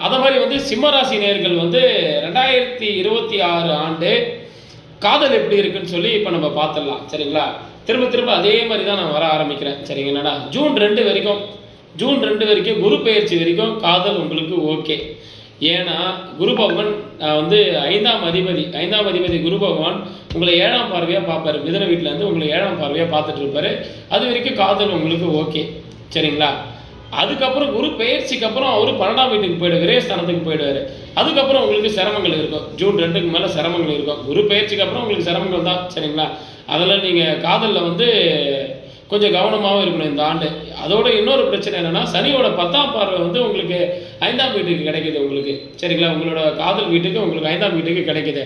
அதை மாதிரி வந்து சிம்மராசி நேயர்கள் வந்து 2026 ஆண்டு காதல் எப்படி இருக்குன்னு சொல்லி இப்போ நம்ம பார்த்துடலாம். சரிங்களா? திரும்ப திரும்ப அதே மாதிரி தான் நான் வர ஆரம்பிக்கிறேன். சரிங்க, என்னடா ஜூன் 2 வரைக்கும் குரு பெயர்ச்சி வரைக்கும் காதல் உங்களுக்கு ஓகே. ஏன்னா குரு பகவான் வந்து 5ஆம் அதிபதி குரு பகவான் உங்களை 7ஆம் பார்வையாக பார்ப்பார். மிதுன வீட்டிலேருந்து உங்களை 7ஆம் பார்வையாக பார்த்துட்டு இருப்பார். அது வரைக்கும் காதல் உங்களுக்கு ஓகே. சரிங்களா? அதுக்கப்புறம் குரு பெயர்ச்சிக்கு அப்புறம் அவர் 12ஆம் வீட்டுக்கு போயிடுவார், விரயஸ்தானத்துக்கு போயிடுவார். அதுக்கப்புறம் உங்களுக்கு சிரமங்கள் இருக்கும். ஜூன் 2க்கு மேலே சிரமங்கள் இருக்கும். குரு பெயர்ச்சிக்கு அப்புறம் உங்களுக்கு சிரமங்கள் தான். சரிங்களா? அதில் நீங்கள் காதலில் வந்து கொஞ்சம் கவனமாகவும் இருக்கணும் இந்த ஆண்டு. அதோட இன்னொரு பிரச்சனை என்னென்னா, சனியோட 10ஆம் பார்வை வந்து உங்களுக்கு 5ஆம் வீட்டுக்கு கிடைக்குது உங்களுக்கு. சரிங்களா? உங்களோட காதல் வீட்டுக்கு உங்களுக்கு 5ஆம் வீட்டுக்கு கிடைக்குது.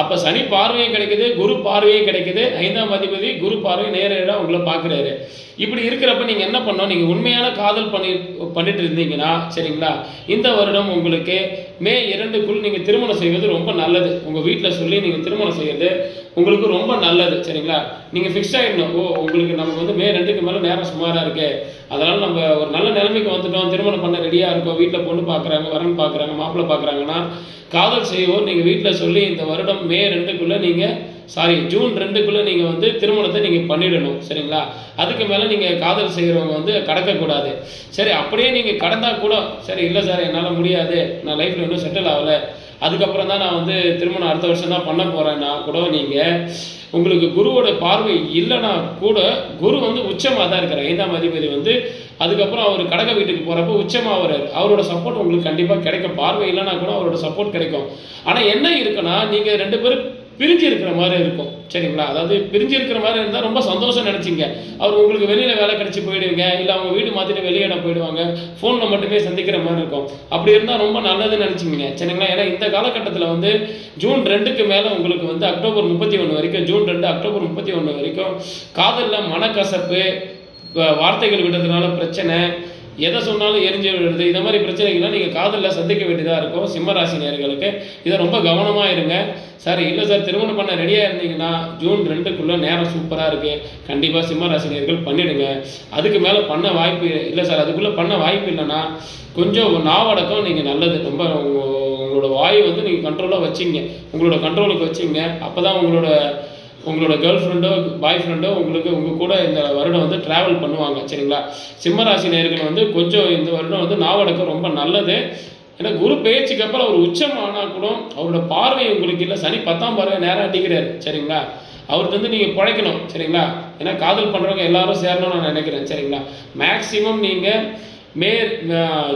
அப்போ சனி பார்வையும் கிடைக்குது, குரு பார்வையும் கிடைக்குது. 5ஆம் அதிபதி குரு பார்வை நேரடியாக உங்களை பார்க்குறாரு. இப்படி இருக்கிறப்ப நீங்கள் என்ன பண்ணணும், நீங்கள் உண்மையான காதல் பண்ணிட்டு இருந்தீங்கன்னா, சரிங்களா, இந்த வருடம் உங்களுக்கு மே 2க்குள் நீங்கள் திருமணம் செய்வது ரொம்ப நல்லது. உங்கள் வீட்டில் சொல்லி நீங்கள் திருமணம் செய்வது உங்களுக்கு ரொம்ப நல்லது. சரிங்களா? நீங்கள் ஃபிக்ஸ் ஆகிடணும், உங்களுக்கு நமக்கு வந்து மே 2க்கு மேலே நேரம் சுமாராக இருக்குது, அதனால் நம்ம ஒரு நல்ல நிலைமைக்கு வந்துட்டோம், திருமணம் பண்ண ரெடியாக இருக்கோம், வீட்டில் பொண்ணு பார்க்குறாங்க, வரன் பார்க்குறாங்க, மாப்பிள்ளை பார்க்குறாங்கன்னா காதல் செய்வோம் நீங்கள் வீட்டில் சொல்லி இந்த வருடம் மே 2க்குள்ளே ஜூன் 2க்குள்ளே நீங்கள் வந்து திருமணத்தை நீங்கள் பண்ணிடணும். சரிங்களா? அதுக்கு மேலே நீங்கள் காதல் செய்கிறவங்க வந்து கடக்கக்கூடாது. சரி, அப்படியே நீங்கள் கடந்தால் கூட சரி, இல்லை சார் என்னால் முடியாது, நான் லைஃப்பில் இன்னும் செட்டில் ஆகலை, அதுக்கப்புறம் தான் நான் வந்து திருமணம் அடுத்த வருஷம் தான் பண்ண போகிறேன்னா கூட நீங்கள் உங்களுக்கு குருவோட பார்வை இல்லைன்னா கூட குரு வந்து உச்சமாக தான் இருக்கிறார். 5ஆம் அதிபதி வந்து அதுக்கப்புறம் அவர் கடக வீட்டுக்கு போகிறப்போ உச்சமாக வர்றார். அவரோட சப்போர்ட் உங்களுக்கு கண்டிப்பாக கிடைக்கும். பார்வை இல்லைன்னா கூட அவரோட சப்போர்ட் கிடைக்கும். ஆனால் என்ன இருக்குன்னா, நீங்கள் 2 பேரும் பிரிஞ்சு இருக்கிற மாதிரி இருக்கும். சரிங்களா? அதாவது பிரிஞ்சு இருக்கிற மாதிரி இருந்தால் ரொம்ப சந்தோஷம் நினச்சிங்க. அவர் உங்களுக்கு வெளியில் வேலை கிடச்சி போயிடுவீங்க, இல்லை அவங்க வீடு மாற்றிட்டு வெளியிடம் போயிடுவாங்க, ஃபோனில் மட்டுமே சந்திக்கிற மாதிரி இருக்கும். அப்படி இருந்தால் ரொம்ப நல்லதுன்னு நினச்சிங்க. சரிங்களா? ஏன்னா இந்த காலகட்டத்தில் வந்து ஜூன் 2க்கு மேலே உங்களுக்கு வந்து அக்டோபர் 31 வரைக்கும், ஜூன் 2 அக்டோபர் 31 வரைக்கும் காதலில் மனக்கசப்பு, வார்த்தைகள் விடுறதுனால பிரச்சனை, எதை சொன்னாலும் எரிஞ்சு விடுறது, இந்த மாதிரி பிரச்சனைகள்லாம் நீங்கள் காதலில் சந்திக்க வேண்டியதாக இருக்கும். சிம்மராசி நேயர்களுக்கு இதை ரொம்ப கவனமாக இருங்க. சார் இல்லை சார் திருமணம் பண்ண ரெடியாக இருந்தீங்கன்னா ஜூன் 2க்குள்ளே நேரம் சூப்பராக இருக்குது, கண்டிப்பாக சிம்மராசி நேயர்கள் பண்ணிவிடுங்க. அதுக்கு மேலே பண்ண வாய்ப்பு இல்லை சார், அதுக்குள்ளே பண்ண வாய்ப்பு இல்லைன்னா கொஞ்சம் நாவடக்கம் நீங்கள் நல்லது. ரொம்ப உங்களோட வாய் வந்து நீங்கள் கண்ட்ரோலாக வச்சிங்க, உங்களோட கண்ட்ரோலுக்கு வச்சிங்க. அப்போ தான் உங்களோட கேர்ள் ஃப்ரெண்டோ பாய் ஃப்ரெண்டோ உங்கள் கூட இந்த வருடம் வந்து ட்ராவல் பண்ணுவாங்க. சரிங்களா? சிம்மராசி நேயர்கள் வந்து கொஞ்சம் இந்த வருடம் வந்து நாவடக்கம் ரொம்ப நல்லது. ஏன்னா குரு பெயர்ச்சிக்கு அப்புறம் அவர் உச்சம் ஆனால் கூட அவரோட பார்வை உங்களுக்கு இல்லை. சனி 10ஆம் பார்வை நேரம் அடிக்கிறாரு. சரிங்களா? அவர்கிட்ட வந்து நீங்கள் பிழைக்கணும். சரிங்களா? ஏன்னா காதல் பண்ணுறவங்க எல்லாரும் சேரணும்னு நான் நினைக்கிறேன். சரிங்களா? மேக்ஸிமம் நீங்கள்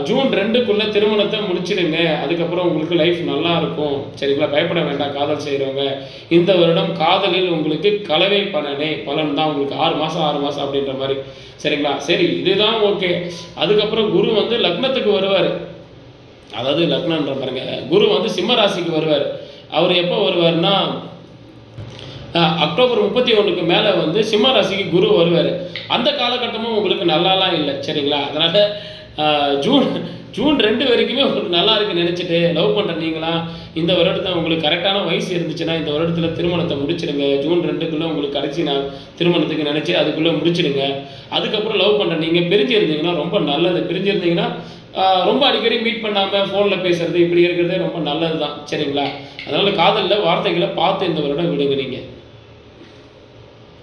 ஜூன் 2க்குள்ளே திருமணத்தை முடிச்சிடுங்க. அதுக்கப்புறம் உங்களுக்கு லைஃப் நல்லா இருக்கும். சரிங்களா? பயப்பட வேண்டாம் காதல் செய்கிறவங்க. இந்த வருடம் காதலில் உங்களுக்கு கலவை பலன் தான் உங்களுக்கு 6 மாதம் அப்படின்ற மாதிரி. சரிங்களா? சரி, இதுதான் ஓகே. அதுக்கப்புறம் குரு வந்து லக்னத்துக்கு வருவார். அதாவது லக்னன்ற பாருங்க, குரு வந்து சிம்ம ராசிக்கு வருவார். அவர் எப்போ வருவார்னா அக்டோபர் 31க்கு மேலே வந்து சிம்ம ராசிக்கு குரு வருவார். அந்த காலகட்டமும் உங்களுக்கு நல்லாலாம் இல்லை. சரிங்களா? அதனால் ஜூன் 2 வரைக்குமே உங்களுக்கு நல்லா இருக்குன்னு நினச்சிட்டு லவ் பண்ணுற நீங்களாம் இந்த வருடத்தில் உங்களுக்கு கரெக்டான வயசு இருந்துச்சுன்னா இந்த வருடத்தில் திருமணத்தை முடிச்சிடுங்க. ஜூன் 2க்குள்ளே உங்களுக்கு கடைசி நாள் திருமணத்துக்கு நினச்சி அதுக்குள்ளே முடிச்சிடுங்க. அதுக்கப்புறம் லவ் பண்ணுற நீங்கள் பிரிஞ்சிருந்தீங்கன்னா ரொம்ப நல்லது. பிரிஞ்சிருந்தீங்கன்னா ரொம்ப அடிக்கடி மீட் பண்ணாமல் ஃபோனில் பேசுகிறது இப்படி இருக்கிறதே ரொம்ப நல்லது தான். சரிங்களா? அதனால் காதலில் வார்த்தைகளை பார்த்து இந்த வருடம் விடுங்க நீங்கள்.